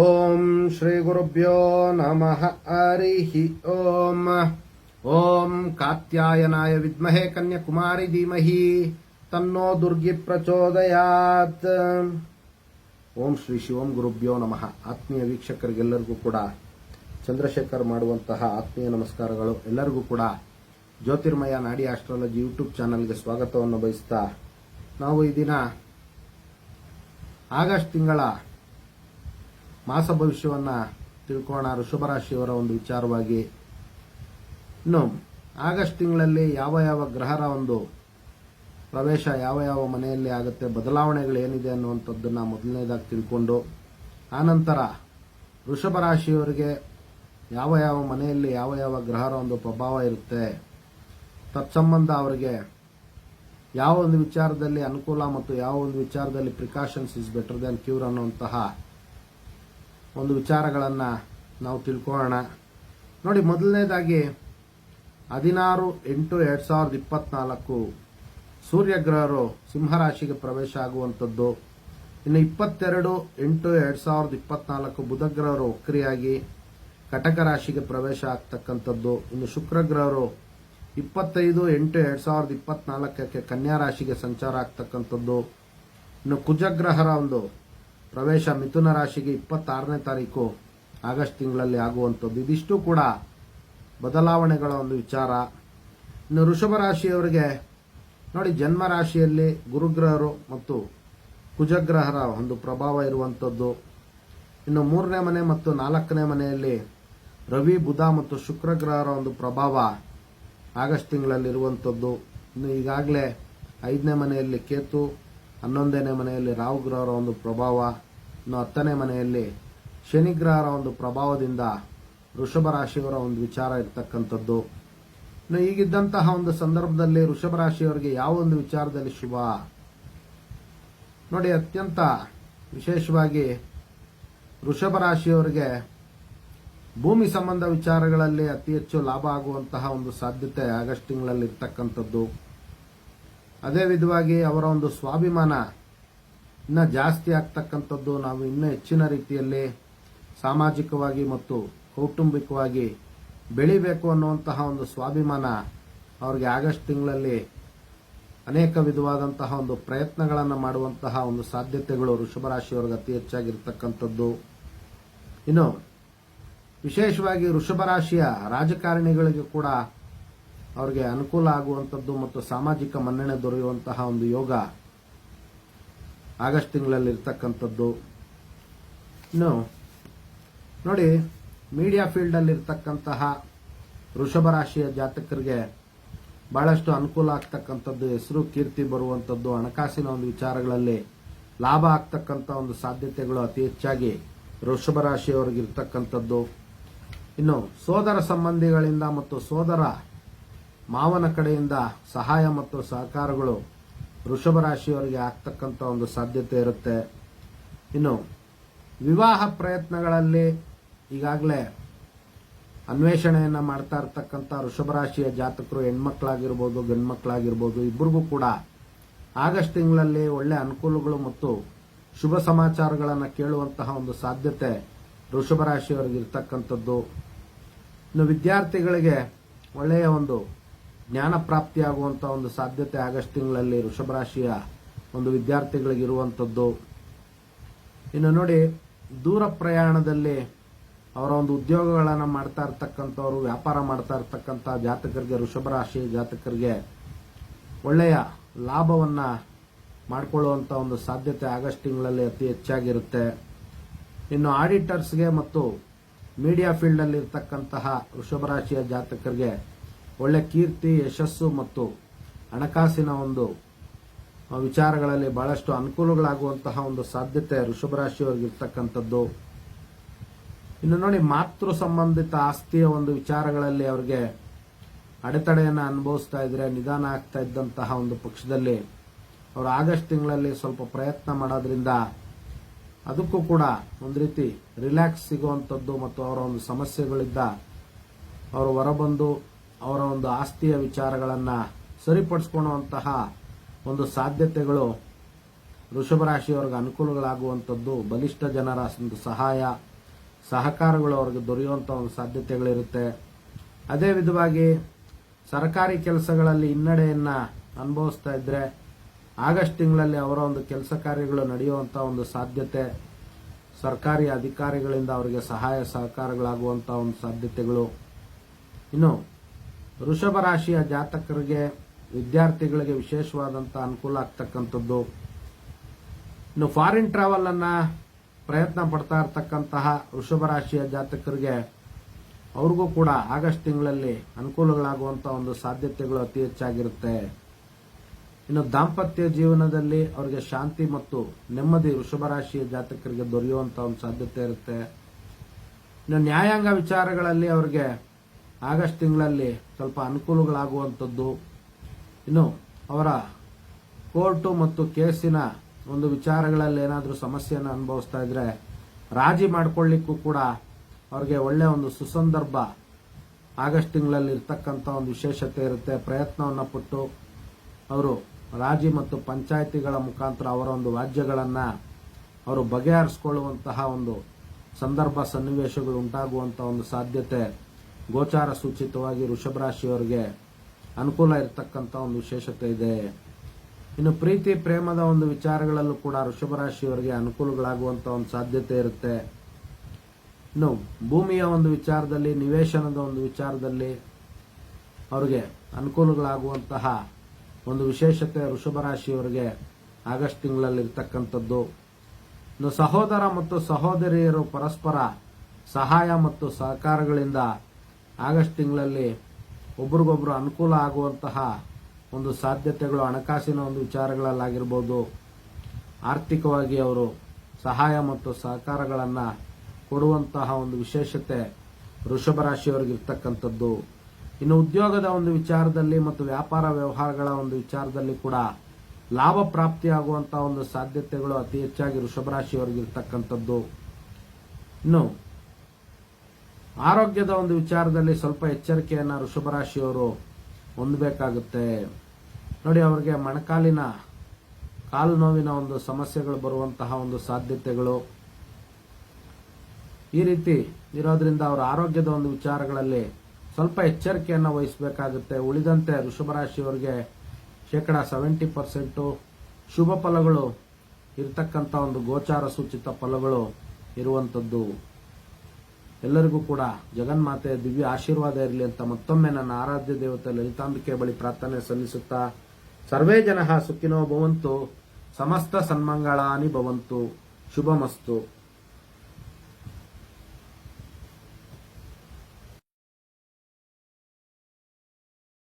ಓಂ ಶ್ರೀ ಗುರುಭ್ಯೋ ನಮಃ ಹರಿ ಓಂ. ಓಂ ಕಾತ್ಯಾಯನಾಯ ವಿದ್ಮಹೇ ಕನ್ಯಾಕುಮಾರಿ ಧೀಮಹಿ ತನ್ನೋ ದುರ್ಗಿ ಪ್ರಚೋದಯಾತ್. ಓಂ ಶ್ರೀ ಶಿವಂ ಗುರುಭ್ಯೋ ನಮಃ. ಆತ್ಮೀಯ ವೀಕ್ಷಕರಿಗೆಲ್ಲರಿಗೂ ಕೂಡ ಚಂದ್ರಶೇಖರ್ ಮಾಡುವಂತಹ ಆತ್ಮೀಯ ನಮಸ್ಕಾರಗಳು. ಎಲ್ಲರಿಗೂ ಕೂಡ ಜ್ಯೋತಿರ್ಮಯ ನಾಡಿ ಆಸ್ಟ್ರಾಲಜಿ ಯೂಟ್ಯೂಬ್ ಚಾನಲ್ಗೆ ಸ್ವಾಗತವನ್ನು ಬಯಸ್ತಾ, ನಾವು ಈ ದಿನ ಆಗಸ್ಟ್ ತಿಂಗಳ ಮಾಸ ಭವಿಷ್ಯವನ್ನ ತಿಳ್ಕೋಣ ವೃಷಭ ರಾಶಿಯವರ ಒಂದು ವಿಚಾರವಾಗಿ. ಇನ್ನು ಆಗಸ್ಟ್ ತಿಂಗಳಲ್ಲಿ ಯಾವ ಯಾವ ಗ್ರಹರ ಒಂದು ಪ್ರವೇಶ ಯಾವ ಯಾವ ಮನೆಯಲ್ಲಿ ಆಗುತ್ತೆ, ಬದಲಾವಣೆಗಳು ಏನಿದೆ ಅನ್ನುವಂಥದ್ದನ್ನ ಮೊದಲನೇದಾಗಿ ತಿಳ್ಕೊಂಡು, ಆನಂತರ ವೃಷಭ ರಾಶಿಯವರಿಗೆ ಯಾವ ಯಾವ ಮನೆಯಲ್ಲಿ ಯಾವ ಯಾವ ಗ್ರಹರ ಒಂದು ಪ್ರಭಾವ ಇರುತ್ತೆ, ತತ್ಸಂಬಂಧ ಅವರಿಗೆ ಯಾವ ಒಂದು ವಿಚಾರದಲ್ಲಿ ಅನುಕೂಲ ಮತ್ತು ಯಾವ ಒಂದು ವಿಚಾರದಲ್ಲಿ precautions is better than cure ಅನ್ನುವಂತಹ ಒಂದು ವಿಚಾರಗಳನ್ನು ನಾವು ತಿಳ್ಕೊಳ್ಳೋಣ. ನೋಡಿ, ಮೊದಲನೇದಾಗಿ 16/8/2024 ಸೂರ್ಯಗ್ರಹರು ಸಿಂಹರಾಶಿಗೆ ಪ್ರವೇಶ ಆಗುವಂಥದ್ದು. ಇನ್ನು 22/8/2024 ಬುಧಗ್ರಹರು ವಕ್ರಿಯಾಗಿ ಕಟಕ ರಾಶಿಗೆ ಪ್ರವೇಶ ಆಗ್ತಕ್ಕಂಥದ್ದು. ಇನ್ನು ಶುಕ್ರಗ್ರಹರು 25/8/2024 ಕನ್ಯಾ ರಾಶಿಗೆ ಸಂಚಾರ ಆಗ್ತಕ್ಕಂಥದ್ದು. ಇನ್ನು ಕುಜಗ್ರಹರ ಒಂದು ಪ್ರವೇಶ ಮಿಥುನ ರಾಶಿಗೆ 26ನೇ ತಾರೀಕು ಆಗಸ್ಟ್ ತಿಂಗಳಲ್ಲಿ ಆಗುವಂಥದ್ದು. ಇದಿಷ್ಟು ಕೂಡ ಬದಲಾವಣೆಗಳ ಒಂದು ವಿಚಾರ. ಇನ್ನು ವೃಷಭ ರಾಶಿಯವರಿಗೆ ನೋಡಿ, ಜನ್ಮ ರಾಶಿಯಲ್ಲಿ ಗುರುಗ್ರಹರು ಮತ್ತು ಕುಜಗ್ರಹರ ಒಂದು ಪ್ರಭಾವ ಇರುವಂಥದ್ದು. ಇನ್ನು 3ನೇ ಮನೆ ಮತ್ತು 4ನೇ ಮನೆಯಲ್ಲಿ ರವಿ ಬುಧ ಮತ್ತು ಶುಕ್ರಗ್ರಹರ ಒಂದು ಪ್ರಭಾವ ಆಗಸ್ಟ್ ತಿಂಗಳಲ್ಲಿ ಇರುವಂಥದ್ದು. ಇನ್ನು ಈಗಾಗಲೇ 5ನೇ ಮನೆಯಲ್ಲಿ ಕೇತು, 11ನೇ ಮನೆಯಲ್ಲಿ ರಾಹು ಗ್ರಹರ ಒಂದು ಪ್ರಭಾವ, ಇನ್ನು 10ನೇ ಮನೆಯಲ್ಲಿ ಶನಿಗ್ರಹರ ಒಂದು ಪ್ರಭಾವದಿಂದ ವೃಷಭ ರಾಶಿಯವರ ಒಂದು ವಿಚಾರ ಇರ್ತಕ್ಕಂಥದ್ದು. ಇನ್ನು ಈಗಿದ್ದಂತಹ ಒಂದು ಸಂದರ್ಭದಲ್ಲಿ ವೃಷಭ ರಾಶಿಯವರಿಗೆ ಯಾವ ಒಂದು ವಿಚಾರದಲ್ಲಿ ಶುಭ ನೋಡಿ, ಅತ್ಯಂತ ವಿಶೇಷವಾಗಿ ವೃಷಭ ರಾಶಿಯವರಿಗೆ ಭೂಮಿ ಸಂಬಂಧ ವಿಚಾರಗಳಲ್ಲಿ ಅತಿ ಹೆಚ್ಚು ಲಾಭ ಆಗುವಂತಹ ಒಂದು ಸಾಧ್ಯತೆ ಆಗಸ್ಟ್ ತಿಂಗಳಲ್ಲಿ ಇರ್ತಕ್ಕಂಥದ್ದು. ಅದೇ ವಿಧವಾಗಿ ಅವರ ಒಂದು ಸ್ವಾಭಿಮಾನ ಇನ್ನ ಜಾಸ್ತಿ ಆಗ್ತಕ್ಕಂಥದ್ದು. ನಾವು ಇನ್ನೂ ಹೆಚ್ಚಿನ ರೀತಿಯಲ್ಲಿ ಸಾಮಾಜಿಕವಾಗಿ ಮತ್ತು ಕೌಟುಂಬಿಕವಾಗಿ ಬೆಳಿಬೇಕು ಅನ್ನುವಂತಹ ಒಂದು ಸ್ವಾಭಿಮಾನ ಅವರಿಗೆ ಆಗಸ್ಟ್ ತಿಂಗಳಲ್ಲಿ ಅನೇಕ ವಿಧವಾದಂತಹ ಒಂದು ಪ್ರಯತ್ನಗಳನ್ನು ಮಾಡುವಂತಹ ಒಂದು ಸಾಧ್ಯತೆಗಳು ವೃಷಭ ರಾಶಿಯವರಿಗೆ ಅತಿ ಹೆಚ್ಚಾಗಿರ್ತಕ್ಕಂಥದ್ದು. ಇನ್ನು ವಿಶೇಷವಾಗಿ ವೃಷಭ ರಾಶಿಯ ರಾಜಕಾರಣಿಗಳಿಗೆ ಕೂಡ ಅವರಿಗೆ ಅನುಕೂಲ ಆಗುವಂಥದ್ದು ಮತ್ತು ಸಾಮಾಜಿಕ ಮನ್ನಣೆ ದೊರೆಯುವಂತಹ ಒಂದು ಯೋಗ ಆಗಸ್ಟ್ ತಿಂಗಳಲ್ಲಿ ಇರ್ತಕ್ಕಂಥದ್ದು. ಇನ್ನು ನೋಡಿ, ಮೀಡಿಯಾ ಫೀಲ್ಡ್ ಅಲ್ಲಿ ಇರ್ತಕ್ಕಂತಹ ವೃಷಭ ರಾಶಿಯ ಜಾತಕರಿಗೆ ಬಹಳಷ್ಟು ಅನುಕೂಲ ಆಗ್ತಕ್ಕಂಥದ್ದು, ಹೆಸರು ಕೀರ್ತಿ ಬರುವಂಥದ್ದು, ಹಣಕಾಸಿನ ಒಂದು ವಿಚಾರಗಳಲ್ಲಿ ಲಾಭ ಆಗ್ತಕ್ಕಂಥ ಒಂದು ಸಾಧ್ಯತೆಗಳು ಅತಿ ಹೆಚ್ಚಾಗಿ ವೃಷಭ ರಾಶಿಯವರಿಗೆ ಇರ್ತಕ್ಕಂಥದ್ದು. ಇನ್ನು ಸೋದರ ಸಂಬಂಧಿಗಳಿಂದ ಮತ್ತು ಸೋದರ ಮಾವನ ಕಡೆಯಿಂದ ಸಹಾಯ ಮತ್ತು ಸಹಕಾರಗಳು ವೃಷಭ ರಾಶಿಯವರಿಗೆ ಆಗ್ತಕ್ಕಂಥ ಒಂದು ಸಾಧ್ಯತೆ ಇರುತ್ತೆ. ಇನ್ನು ವಿವಾಹ ಪ್ರಯತ್ನಗಳಲ್ಲಿ ಈಗಾಗಲೇ ಅನ್ವೇಷಣೆಯನ್ನ ಮಾಡ್ತಾ ಇರ್ತಕ್ಕಂಥ ವೃಷಭ ರಾಶಿಯ ಜಾತಕರು, ಹೆಣ್ಮಕ್ಳಾಗಿರ್ಬೋದು ಗಂಡು ಮಕ್ಕಳಾಗಿರ್ಬೋದು, ಇಬ್ಬರಿಗೂ ಕೂಡ ಆಗಸ್ಟ್ ತಿಂಗಳಲ್ಲಿ ಒಳ್ಳೆ ಅನುಕೂಲಗಳು ಮತ್ತು ಶುಭ ಸಮಾಚಾರಗಳನ್ನು ಕೇಳುವಂತಹ ಒಂದು ಸಾಧ್ಯತೆ ವೃಷಭ ರಾಶಿಯವರಿಗೆ ಇರ್ತಕ್ಕಂಥದ್ದು. ಇನ್ನು ವಿದ್ಯಾರ್ಥಿಗಳಿಗೆ ಒಳ್ಳೆಯ ಒಂದು ಜ್ಞಾನ ಪ್ರಾಪ್ತಿಯಾಗುವಂತಹ ಒಂದು ಸಾಧ್ಯತೆ ಆಗಸ್ಟ್ ತಿಂಗಳಲ್ಲಿ ವೃಷಭ ರಾಶಿಯ ಒಂದು ವಿದ್ಯಾರ್ಥಿಗಳಿಗೆ ಇರುವಂಥದ್ದು. ಇನ್ನು ನೋಡಿ, ದೂರ ಪ್ರಯಾಣದಲ್ಲಿ ಅವರ ಒಂದು ಉದ್ಯೋಗಗಳನ್ನು ಮಾಡ್ತಾ ಇರ್ತಕ್ಕಂಥವ್ರು, ವ್ಯಾಪಾರ ಮಾಡ್ತಾ ಇರ್ತಕ್ಕಂಥ ಜಾತಕರಿಗೆ, ವೃಷಭ ರಾಶಿಯ ಜಾತಕರಿಗೆ ಒಳ್ಳೆಯ ಲಾಭವನ್ನ ಮಾಡಿಕೊಳ್ಳುವಂತ ಒಂದು ಸಾಧ್ಯತೆ ಆಗಸ್ಟ್ ತಿಂಗಳಲ್ಲಿ ಅತಿ ಹೆಚ್ಚಾಗಿರುತ್ತೆ. ಇನ್ನು ಆಡಿಟರ್ಸ್ಗೆ ಮತ್ತು ಮೀಡಿಯಾ ಫೀಲ್ಡ್ ಅಲ್ಲಿ ಇರ್ತಕ್ಕಂತಹ ವೃಷಭ ರಾಶಿಯ ಜಾತಕರಿಗೆ ಒಳ್ಳೆ ಕೀರ್ತಿ, ಯಶಸ್ಸು ಮತ್ತು ಹಣಕಾಸಿನ ಒಂದು ವಿಚಾರಗಳಲ್ಲಿ ಬಹಳಷ್ಟು ಅನುಕೂಲಗಳಾಗುವಂತಹ ಒಂದು ಸಾಧ್ಯತೆ ವೃಷಭ ರಾಶಿಯವರಿಗೆ ಇರ್ತಕ್ಕಂಥದ್ದು. ಇನ್ನು ನೋಡಿ, ಮಾತೃ ಸಂಬಂಧಿತ ಆಸ್ತಿಯ ಒಂದು ವಿಚಾರಗಳಲ್ಲಿ ಅವರಿಗೆ ಅಡೆತಡೆಯನ್ನು ಅನುಭವಿಸ್ತಾ ಇದ್ರೆ, ನಿಧಾನ ಆಗ್ತಾ ಇದ್ದಂತಹ ಒಂದು ಪಕ್ಷದಲ್ಲಿ ಅವರು ಆಗಸ್ಟ್ ತಿಂಗಳಲ್ಲಿ ಸ್ವಲ್ಪ ಪ್ರಯತ್ನ ಮಾಡೋದ್ರಿಂದ ಅದಕ್ಕೂ ಕೂಡ ಒಂದು ರೀತಿ ರಿಲ್ಯಾಕ್ಸ್ ಸಿಗುವಂಥದ್ದು ಮತ್ತು ಅವರ ಒಂದು ಸಮಸ್ಯೆಗಳಿದ್ದ ಅವರು ಹೊರಬಂದು ಅವರ ಒಂದು ಆಸ್ತಿಯ ವಿಚಾರಗಳನ್ನು ಸರಿಪಡಿಸಿಕೊಳ್ಳುವಂತಹ ಒಂದು ಸಾಧ್ಯತೆಗಳು ವೃಷಭ ರಾಶಿಯವರಿಗೆ ಅನುಕೂಲಗಳಾಗುವಂಥದ್ದು, ಬಲಿಷ್ಠ ಜನರ ಒಂದು ಸಹಾಯ ಸಹಕಾರಗಳು ಅವರಿಗೆ ದೊರೆಯುವಂಥ ಒಂದು ಸಾಧ್ಯತೆಗಳಿರುತ್ತೆ. ಅದೇ ವಿಧವಾಗಿ ಸರ್ಕಾರಿ ಕೆಲಸಗಳಲ್ಲಿ ಹಿನ್ನಡೆಯನ್ನ ಅನುಭವಿಸ್ತಾ ಇದ್ರೆ ಆಗಸ್ಟ್ ತಿಂಗಳಲ್ಲಿ ಅವರ ಒಂದು ಕೆಲಸ ಕಾರ್ಯಗಳು ನಡೆಯುವಂಥ ಒಂದು ಸಾಧ್ಯತೆ, ಸರ್ಕಾರಿ ಅಧಿಕಾರಿಗಳಿಂದ ಅವರಿಗೆ ಸಹಾಯ ಸಹಕಾರಗಳಾಗುವಂಥ ಒಂದು ಸಾಧ್ಯತೆಗಳು. ಇನ್ನು ವೃಷಭ ರಾಶಿಯ ಜಾತಕರಿಗೆ ವಿದ್ಯಾರ್ಥಿಗಳಿಗೆ ವಿಶೇಷವಾದಂಥ ಅನುಕೂಲ ಆಗ್ತಕ್ಕಂಥದ್ದು. ಇನ್ನು ಫಾರಿನ್ ಟ್ರಾವೆಲ್ ಅನ್ನ ಪ್ರಯತ್ನ ಪಡ್ತಾ ಇರತಕ್ಕಂತಹ ವೃಷಭ ರಾಶಿಯ ಜಾತಕರಿಗೆ ಅವ್ರಿಗೂ ಕೂಡ ಆಗಸ್ಟ್ ತಿಂಗಳಲ್ಲಿ ಅನುಕೂಲಗಳಾಗುವಂತಹ ಒಂದು ಸಾಧ್ಯತೆಗಳು ಅತಿ ಹೆಚ್ಚಾಗಿರುತ್ತೆ. ಇನ್ನು ದಾಂಪತ್ಯ ಜೀವನದಲ್ಲಿ ಅವರಿಗೆ ಶಾಂತಿ ಮತ್ತು ನೆಮ್ಮದಿ ವೃಷಭ ರಾಶಿಯ ಜಾತಕರಿಗೆ ದೊರೆಯುವಂತಹ ಒಂದು ಸಾಧ್ಯತೆ ಇರುತ್ತೆ. ಇನ್ನು ನ್ಯಾಯಾಂಗ ವಿಚಾರಗಳಲ್ಲಿ ಅವರಿಗೆ ಆಗಸ್ಟ್ ತಿಂಗಳಲ್ಲಿ ಸ್ವಲ್ಪ ಅನುಕೂಲಗಳಾಗುವಂಥದ್ದು. ಇನ್ನು ಅವರ ಕೋರ್ಟು ಮತ್ತು ಕೇಸಿನ ಒಂದು ವಿಚಾರಗಳಲ್ಲಿ ಏನಾದರೂ ಸಮಸ್ಯೆಯನ್ನು ಅನುಭವಿಸ್ತಾ ಇದ್ರೆ ರಾಜಿ ಮಾಡ್ಕೊಳ್ಳಿಕ್ಕೂ ಕೂಡ ಅವ್ರಿಗೆ ಒಳ್ಳೆ ಒಂದು ಸುಸಂದರ್ಭ ಆಗಸ್ಟ್ ತಿಂಗಳಲ್ಲಿ ಇರ್ತಕ್ಕಂಥ ಒಂದು ವಿಶೇಷತೆ ಇರುತ್ತೆ. ಪ್ರಯತ್ನವನ್ನು ಪಟ್ಟು ಅವರು ರಾಜಿ ಮತ್ತು ಪಂಚಾಯಿತಿಗಳ ಮುಖಾಂತರ ಅವರ ಒಂದು ವ್ಯಾಜ್ಯಗಳನ್ನ ಅವರು ಬಗೆಹರಿಸಿಕೊಳ್ಳುವಂತಹ ಒಂದು ಸಂದರ್ಭ ಸನ್ನಿವೇಶಗಳು ಉಂಟಾಗುವಂತ ಒಂದು ಸಾಧ್ಯತೆ ಗೋಚಾರ ಸೂಚಿತವಾಗಿ ವೃಷಭ ರಾಶಿಯವರಿಗೆ ಅನುಕೂಲ ಇರತಕ್ಕಂಥ ಒಂದು ವಿಶೇಷತೆ ಇದೆ. ಇನ್ನು ಪ್ರೀತಿ ಪ್ರೇಮದ ಒಂದು ವಿಚಾರಗಳಲ್ಲೂ ಕೂಡ ವೃಷಭ ರಾಶಿಯವರಿಗೆ ಅನುಕೂಲಗಳಾಗುವಂತ ಒಂದು ಸಾಧ್ಯತೆ ಇರುತ್ತೆ. ಇನ್ನು ಭೂಮಿಯ ಒಂದು ವಿಚಾರದಲ್ಲಿ, ನಿವೇಶನದ ಒಂದು ವಿಚಾರದಲ್ಲಿ ಅವರಿಗೆ ಅನುಕೂಲಗಳಾಗುವಂತಹ ಒಂದು ವಿಶೇಷತೆ ವೃಷಭ ರಾಶಿಯವರಿಗೆ ಆಗಸ್ಟ್ ತಿಂಗಳಲ್ಲಿ ಇರ್ತಕ್ಕಂಥದ್ದು. ಇನ್ನು ಸಹೋದರ ಮತ್ತು ಸಹೋದರಿಯರು ಪರಸ್ಪರ ಸಹಾಯ ಮತ್ತು ಸಹಕಾರಗಳಿಂದ ಆಗಸ್ಟ್ ತಿಂಗಳಲ್ಲಿ ಒಬ್ರಿಗೊಬ್ರು ಅನುಕೂಲ ಆಗುವಂತಹ ಒಂದು ಸಾಧ್ಯತೆಗಳು ಹಣಕಾಸಿನ ಒಂದು ವಿಚಾರಗಳಲ್ಲಾಗಿರ್ಬೋದು, ಆರ್ಥಿಕವಾಗಿ ಅವರು ಸಹಾಯ ಮತ್ತು ಸಹಕಾರಗಳನ್ನು ಕೊಡುವಂತಹ ಒಂದು ವಿಶೇಷತೆ ವೃಷಭ ರಾಶಿಯವರಿಗೆ ಇರ್ತಕ್ಕಂಥದ್ದು. ಇನ್ನು ಉದ್ಯೋಗದ ಒಂದು ವಿಚಾರದಲ್ಲಿ ಮತ್ತು ವ್ಯಾಪಾರ ವ್ಯವಹಾರಗಳ ಒಂದು ವಿಚಾರದಲ್ಲಿ ಕೂಡ ಲಾಭ ಪ್ರಾಪ್ತಿಯಾಗುವಂತಹ ಒಂದು ಸಾಧ್ಯತೆಗಳು ಅತಿ ಹೆಚ್ಚಾಗಿ ವೃಷಭ ರಾಶಿಯವರಿಗೆ ಇರ್ತಕ್ಕಂಥದ್ದು. ಇನ್ನು ಆರೋಗ್ಯದ ಒಂದು ವಿಚಾರದಲ್ಲಿ ಸ್ವಲ್ಪ ಎಚ್ಚರಿಕೆಯನ್ನ ವೃಷಭ ರಾಶಿಯವರು ಹೊಂದಬೇಕಾಗುತ್ತೆ. ನೋಡಿ, ಅವರಿಗೆ ಮೊಣಕಾಲಿನ ಕಾಲು ನೋವಿನ ಒಂದು ಸಮಸ್ಯೆಗಳು ಬರುವಂತಹ ಒಂದು ಸಾಧ್ಯತೆಗಳು ಈ ರೀತಿ ಇರೋದ್ರಿಂದ ಅವರ ಆರೋಗ್ಯದ ಒಂದು ವಿಚಾರಗಳಲ್ಲಿ ಸ್ವಲ್ಪ ಎಚ್ಚರಿಕೆಯನ್ನು ವಹಿಸಬೇಕಾಗುತ್ತೆ. ಉಳಿದಂತೆ ವೃಷಭ ರಾಶಿಯವರಿಗೆ 70% ಶುಭ ಫಲಗಳು ಇರತಕ್ಕಂಥ ಒಂದು ಗೋಚಾರ ಸೂಚಿತ ಫಲಗಳು ಇರುವಂತದ್ದು. ಎಲ್ಲರಿಗೂ ಕೂಡ ಜಗನ್ಮಾತೆಯ ದಿವ್ಯ ಆಶೀರ್ವಾದ ಇರಲಿ ಅಂತ ಮತ್ತೊಮ್ಮೆ ನನ್ನ ಆರಾಧ್ಯ ದೇವತೆ ಲಲಿತಾಂಬಿಕೆ ಬಳಿ ಪ್ರಾರ್ಥನೆ ಸಲ್ಲಿಸುತ್ತಾ, ಸರ್ವೇ ಜನಃ ಸುಖಿನೋ ಭವಂತು, ಸಮಸ್ತ ಸನ್ಮಂಗಳಾನಿ ಭವಂತು, ಶುಭಮಸ್ತು.